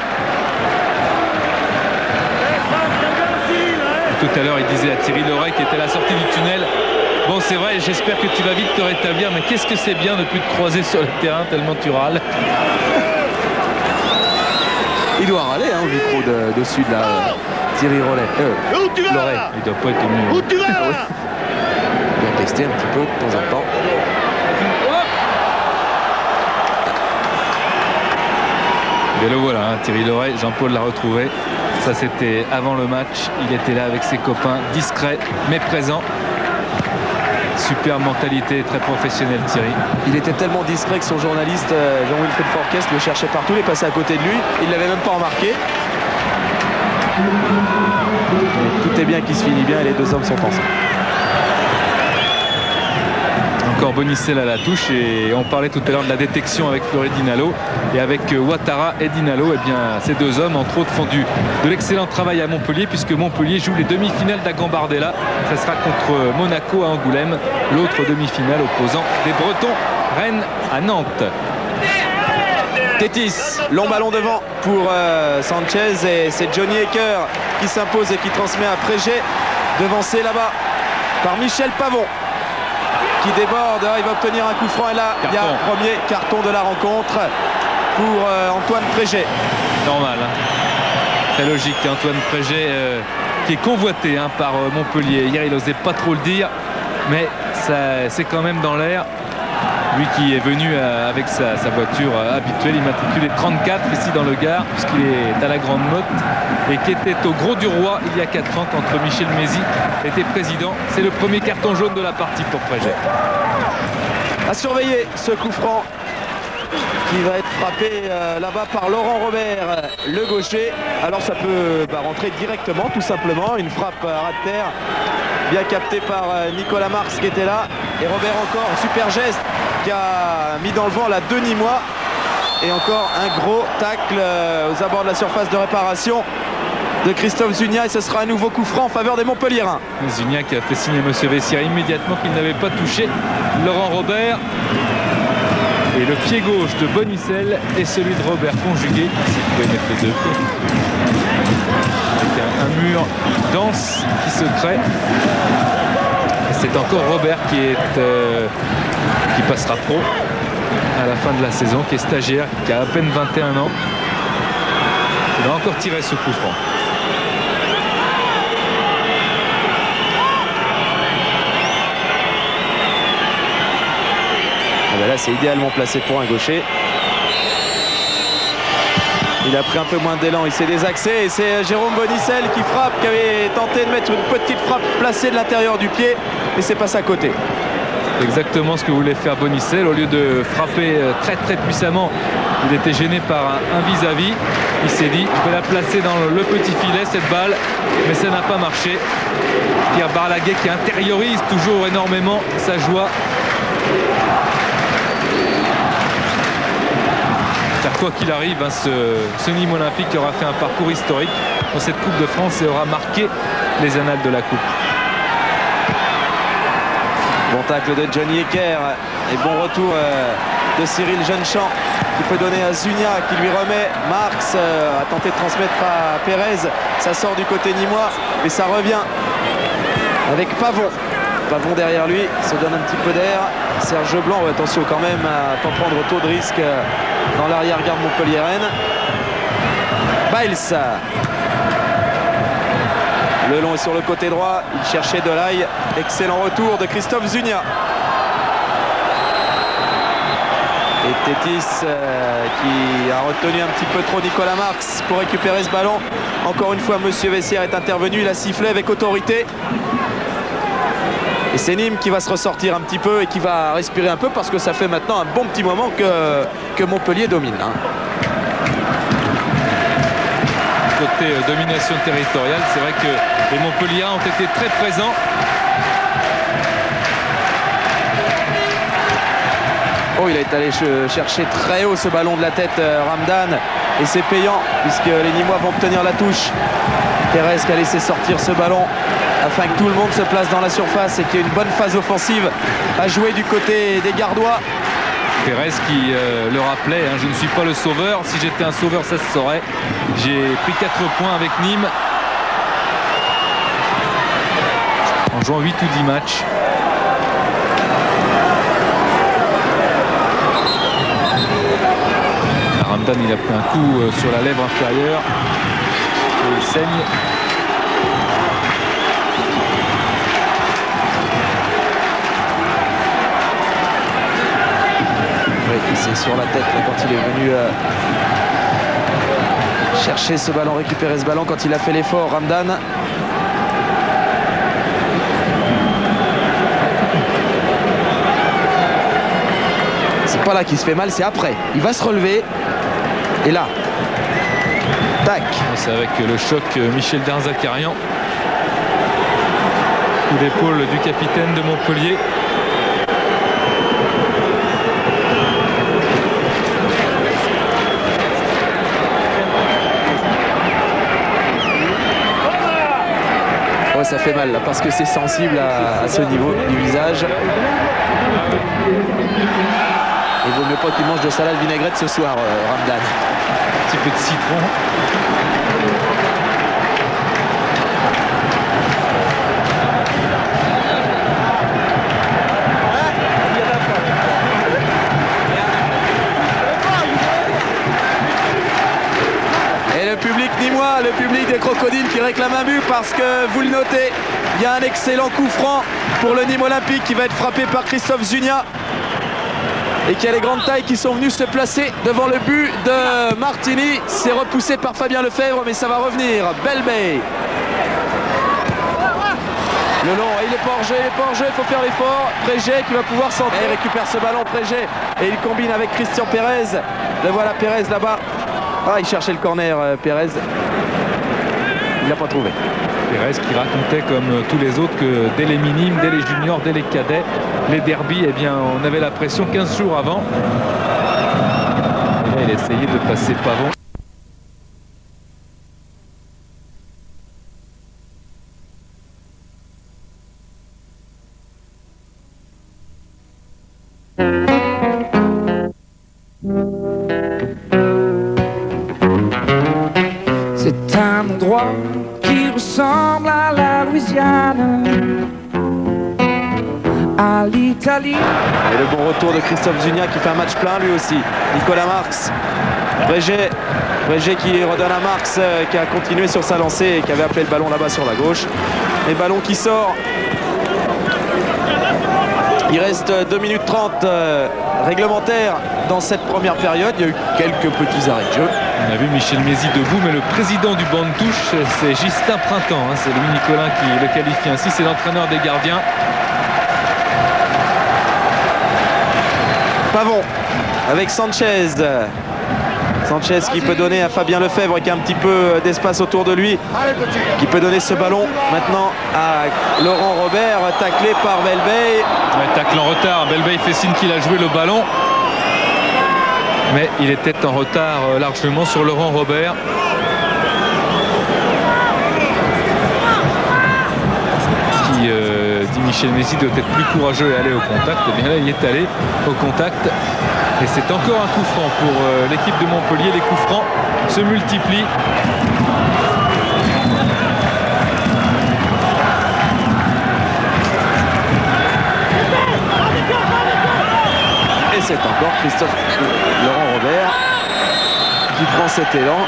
Tout à l'heure, il disait à Thierry Loret qui était à la sortie du tunnel. Bon, c'est vrai, j'espère que tu vas vite te rétablir, mais qu'est-ce que c'est bien de plus te croiser sur le terrain tellement tu râles. Il doit râler au micro de Sud, là, Thierry Où tu vas Loret. là? Il doit pas être ému. Où tu vas là? Il doit tester un petit peu de temps en temps. Et le voilà, hein, Thierry Loret, Jean-Paul l'a retrouvé. Ça, c'était avant le match. Il était là avec ses copains, discret mais présent. Super mentalité, très professionnel Thierry. Il était tellement discret que son journaliste Jean-Wilfried Forquest le cherchait partout, il est passé à côté de lui, il ne l'avait même pas remarqué. Et tout est bien qui se finit bien et les deux hommes sont ensemble. Encore Bonicel à la touche et on parlait tout à l'heure de la détection avec Fleury Dinalo et avec Ouattara et Dinalo. Et bien ces deux hommes entre autres font de l'excellent travail à Montpellier puisque Montpellier joue les demi-finales d'Agambardella. Ça sera contre Monaco à Angoulême, l'autre demi-finale opposant des Bretons Rennes à Nantes. Tétis, long ballon devant pour Sanchez et c'est Johnny Hecker qui s'impose et qui transmet à Prégé, devancé là-bas par Michel Pavon qui déborde, il va obtenir un coup franc et là il y a le premier carton de la rencontre pour Antoine Prégé. Normal, hein. Très logique, Antoine Prégé qui est convoité par Montpellier. Hier il n'osait pas trop le dire mais c'est quand même dans l'air. Lui qui est venu avec sa voiture habituelle, immatriculée 34 ici dans le Gard, puisqu'il est à la Grande Motte, et qui était au Gros du Roi il y a 4 ans quand Michel Mézy était président. C'est le premier carton jaune de la partie pour Prégé. À surveiller ce coup franc qui va être frappé là-bas par Laurent Robert, le gaucher. Alors ça peut rentrer directement, tout simplement. Une frappe à ras de terre, bien captée par Nicolas Marx qui était là. Et Robert encore, super geste qui a mis dans le vent la Denis-Moi. Et encore un gros tacle aux abords de la surface de réparation de Christophe Zugna. Et ce sera un nouveau coup franc en faveur des Montpelliérains. Zugna qui a fait signer M. Vessière immédiatement qu'il n'avait pas touché Laurent Robert. Et le pied gauche de Bonicel et celui de Robert conjugué, si vous pouvez mettre les deux pieds, avec un mur dense qui se crée. Et c'est encore Robert qui passera pro à la fin de la saison, qui est stagiaire, qui a à peine 21 ans. Il va encore tirer ce coup franc. Là c'est idéalement placé pour un gaucher. Il a pris un peu moins d'élan, il s'est désaxé et c'est Jérôme Bonicel qui frappe, qui avait tenté de mettre une petite frappe placée de l'intérieur du pied et c'est passé à côté. C'est exactement ce que voulait faire Bonicel. Au lieu de frapper très très puissamment, il était gêné par un vis-à-vis. Il s'est dit je vais la placer dans le petit filet cette balle, mais ça n'a pas marché. Pierre Barlaguet qui intériorise toujours énormément sa joie. Car quoi qu'il arrive, ce Nîmes Olympique aura fait un parcours historique dans cette Coupe de France et aura marqué les annales de la Coupe. Bon tacle de Johnny Hecker et bon retour de Cyril Jeunechamp qui peut donner à Zugna qui lui remet. Marx a tenté de transmettre à Pérez, ça sort du côté nîmois et ça revient avec Pavon. Pavon derrière lui, se donne un petit peu d'air. Serge Blanc, attention quand même à ne pas prendre trop de risques dans l'arrière-garde montpelliéraine. Biles. Le long est sur le côté droit, il cherchait Delaye. Excellent retour de Christophe Zugna. Et Tétis qui a retenu un petit peu trop Nicolas Marx pour récupérer ce ballon. Encore une fois, Monsieur Vessière est intervenu, il a sifflé avec autorité. Et c'est Nîmes qui va se ressortir un petit peu et qui va respirer un peu parce que ça fait maintenant un bon petit moment que Montpellier domine. Côté domination territoriale, c'est vrai que les Montpelliérains ont été très présents. Oh, il est allé chercher très haut ce ballon de la tête, Ramdan, et c'est payant puisque les Nîmois vont obtenir la touche. Pérez qui a laissé sortir ce ballon afin que tout le monde se place dans la surface et qu'il y ait une bonne phase offensive à jouer du côté des Gardois. Pérez qui le rappelait, hein, je ne suis pas le sauveur, si j'étais un sauveur ça se saurait. J'ai pris 4 points avec Nîmes en jouant 8 ou 10 matchs. Ramdan, il a pris un coup sur la lèvre inférieure et il saigne. Oui, c'est sur la tête là, quand il est venu chercher ce ballon, récupérer ce ballon quand il a fait l'effort, Ramdan. C'est pas là qu'il se fait mal, c'est après. Il va se relever. Et là, tac. C'est avec le choc Michel Derzakarian. Coup d'épaule du capitaine de Montpellier. Ouais, ça fait mal là, parce que c'est sensible à ce niveau du visage. Il vaut mieux pas qu'il mange de salade vinaigrette ce soir, Ramdan. Un petit peu de citron. Et le public nîmois, le public des Crocodiles qui réclame un but parce que, vous le notez, il y a un excellent coup franc pour le Nîmes Olympique qui va être frappé par Christophe Zunia. Et qui a les grandes tailles qui sont venus se placer devant le but de Martini. C'est repoussé par Fabien Lefebvre, mais ça va revenir. Belbey. Le long, il est pas hors jeu, il faut faire l'effort. Prégé qui va pouvoir centrer. Il récupère ce ballon, Prégé. Et il combine avec Christian Pérez. Le voilà Pérez là-bas. Ah, il cherchait le corner, Pérez. Il l'a pas trouvé. Pérez qui racontait comme tous les autres que dès les minimes, dès les juniors, dès les cadets, les derbies, eh bien, on avait la pression 15 jours avant. Et là, il a essayé de passer pavon. C'est un endroit qui ressemble à la Louisiane, à l'Italie. Et le bon retour de Christophe Zunia qui fait un match plein lui aussi. Nicolas Marx. Prégé qui redonne à Marx qui a continué sur sa lancée et qui avait appelé le ballon là-bas sur la gauche. Et ballon qui sort. Il reste 2 minutes 30 réglementaires dans cette première période. Il y a eu quelques petits arrêts de jeu. On a vu Michel Mézy debout, mais le président du banc de touche, c'est Justin Printemps. Hein. C'est Louis Nicolin qui le qualifie ainsi. C'est l'entraîneur des gardiens. Pavon avec Sanchez. Sanchez qui peut donner à Fabien Lefebvre qui a un petit peu d'espace autour de lui. Qui peut donner ce ballon maintenant à Laurent Robert, taclé par Belbey. Ouais, tacle en retard. Belbey fait signe qu'il a joué le ballon. Mais il était en retard largement sur Laurent Robert. Qui, dit Michel Mézy, doit être plus courageux et aller au contact. Et bien là, il est allé au contact. Et c'est encore un coup franc pour l'équipe de Montpellier. Les coups francs se multiplient. Et c'est encore Laurent Robert qui prend cet élan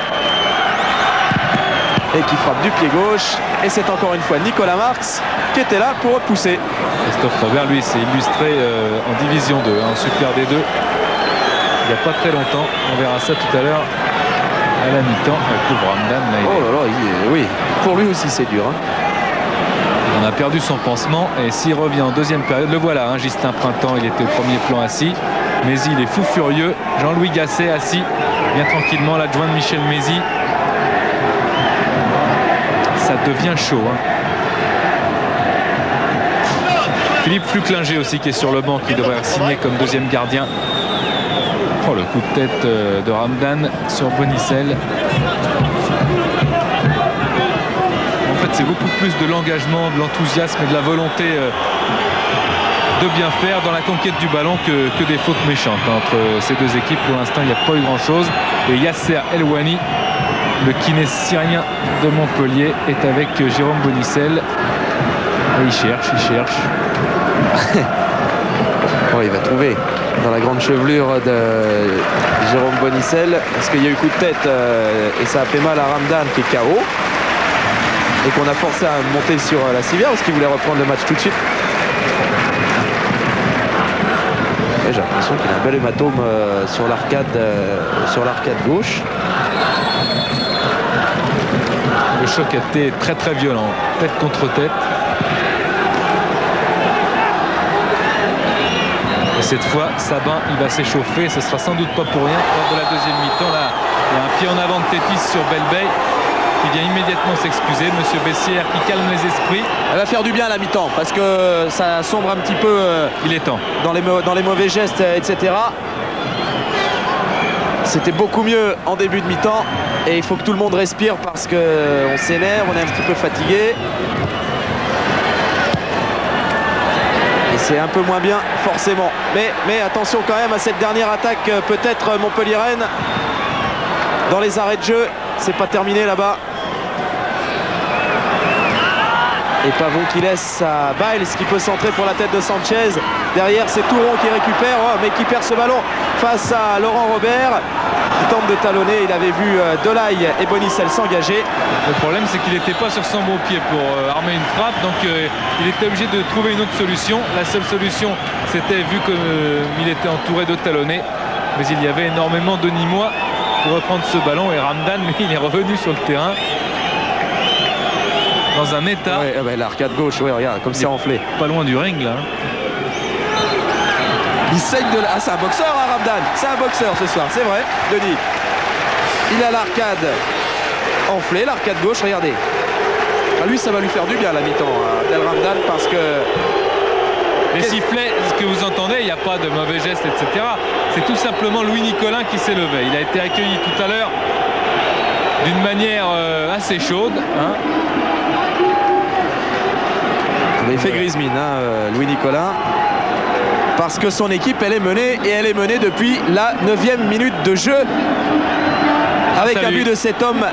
et qui frappe du pied gauche. Et c'est encore une fois Nicolas Marx qui était là pour repousser. Christophe Robert, lui, s'est illustré en Division 2, en Super D2. Il n'y a pas très longtemps. On verra ça tout à l'heure à la mi-temps. Le pauvre Ramdan, là, Oh là là, oui. Pour lui aussi, c'est dur. Hein. On a perdu son pansement. Et s'il revient en deuxième période, le voilà. Hein, Justin Printemps, il était au premier plan assis. Mézy, il est fou furieux. Jean-Louis Gasset assis bien tranquillement. L'adjoint de Michel Mézy. Ça devient chaud. Hein. Philippe Flucklinger aussi qui est sur le banc, qui devrait signer comme deuxième gardien. Oh, le coup de tête de Ramdan sur Bonicel. En fait, c'est beaucoup plus de l'engagement, de l'enthousiasme et de la volonté de bien faire dans la conquête du ballon que des fautes méchantes entre ces deux équipes. Pour l'instant, il n'y a pas eu grand-chose. Et Yasser Elwani, le kiné syrien de Montpellier, est avec Jérôme Bonicel. Et il cherche. Oh, il va trouver dans la grande chevelure de Jérôme Bonicel, parce qu'il y a eu coup de tête et ça a fait mal à Ramdan qui est KO et qu'on a forcé à monter sur la civière parce qu'il voulait reprendre le match tout de suite. Et j'ai l'impression qu'il a un bel hématome sur l'arcade gauche. Le choc a été très violent, tête contre tête. Et cette fois, Sabin, il va s'échauffer. Ce sera sans doute pas pour rien lors de la deuxième mi-temps. Là, il y a un pied en avant de Tétis sur Belbey qui vient immédiatement s'excuser. Monsieur Bessières qui calme les esprits. Elle va faire du bien à la mi-temps parce que ça sombre un petit peu. Il est temps. Dans les mauvais gestes, etc. C'était beaucoup mieux en début de mi-temps et il faut que tout le monde respire parce qu'on s'énerve, on est un petit peu fatigué. Et c'est un peu moins bien forcément. Mais attention quand même à cette dernière attaque, peut-être Montpellier-Rennes. Dans les arrêts de jeu, c'est pas terminé là-bas. Et Pavon qui laisse à Biles qui peut centrer pour la tête de Sanchez. Derrière, c'est Touron qui récupère, mais qui perd ce ballon face à Laurent Robert qui tente de talonner. Il avait vu Delaye et Bonicel s'engager. Le problème, c'est qu'il n'était pas sur son bon pied pour armer une frappe, donc il était obligé de trouver une autre solution. La seule solution, c'était, vu qu'il était entouré de talonnés, mais il y avait énormément de Nîmois pour reprendre ce ballon, et Ramdan, lui, il est revenu sur le terrain dans un état. Ouais, l'arcade gauche, ouais, regarde, comme c'est enflé. Pas loin du ring, là. Il saigne de là. Ah, c'est un boxeur, hein, Ramdan. C'est un boxeur ce soir, c'est vrai, Denis. Il a l'arcade enflé, l'arcade gauche, regardez. Ah, lui, ça va lui faire du bien à la mi-temps, Del Ramdan, parce que... Les sifflets, ce que vous entendez, il n'y a pas de mauvais gestes, etc. C'est tout simplement Louis Nicolin qui s'est levé. Il a été accueilli tout à l'heure d'une manière assez chaude, hein. L'effet Griezmann, Louis Nicolin, parce que son équipe, elle est menée, et elle est menée depuis la 9e minute de jeu, avec un but de cet homme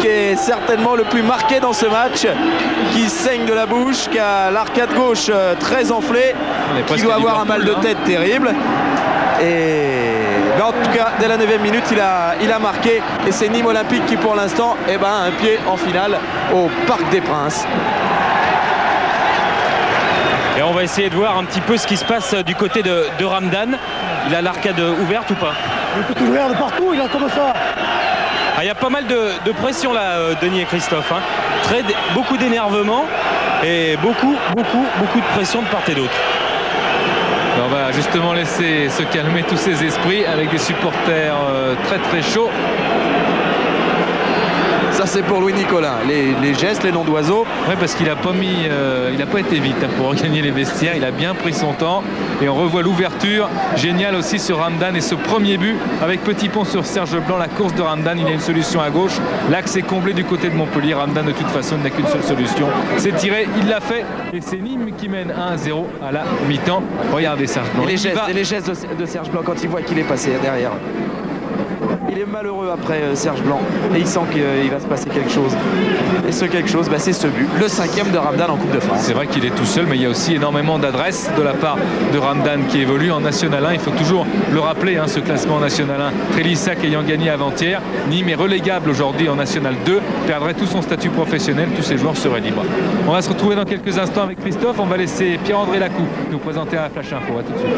qui est certainement le plus marqué dans ce match, qui saigne de la bouche, qui a l'arcade gauche très enflée, qui doit avoir un mal de tête terrible. Mais en tout cas, dès la 9e minute, il a marqué, et c'est Nîmes Olympique qui, pour l'instant, a un pied en finale au Parc des Princes. Et on va essayer de voir un petit peu ce qui se passe du côté de Ramdan. Il a l'arcade ouverte ou pas? Il peut ouvert de partout, il a comme ça. Ah, il y a pas mal de pression là, Denis et Christophe, hein. Beaucoup d'énervement et beaucoup de pression de part et d'autre. On va justement laisser se calmer tous ces esprits avec des supporters très chauds. Ça, c'est pour Louis Nicolin. Les gestes, les noms d'oiseaux. Oui, parce qu'il n'a pas été vite pour regagner les vestiaires. Il a bien pris son temps. Et on revoit l'ouverture géniale aussi sur Ramdan. Et ce premier but avec petit pont sur Serge Blanc. La course de Ramdan, il a une solution à gauche. L'axe est comblé du côté de Montpellier. Ramdan, de toute façon, n'a qu'une seule solution. C'est tiré, il l'a fait. Et c'est Nîmes qui mène 1-0 à la mi-temps. Regardez Serge Blanc. Et les gestes de Serge Blanc quand il voit qu'il est passé derrière. Il est malheureux après Serge Blanc et il sent qu'il va se passer quelque chose. Et ce quelque chose, c'est ce but, le 5e de Ramdan en Coupe de France. C'est vrai qu'il est tout seul, mais il y a aussi énormément d'adresse de la part de Ramdan qui évolue en National 1. Il faut toujours le rappeler, ce classement en National 1. Trélissac ayant gagné avant-hier, Nîmes est relégable aujourd'hui en National 2, perdrait tout son statut professionnel, tous ses joueurs seraient libres. On va se retrouver dans quelques instants avec Christophe. On va laisser Pierre-André Lacou nous présenter un Flash Info. À tout de suite.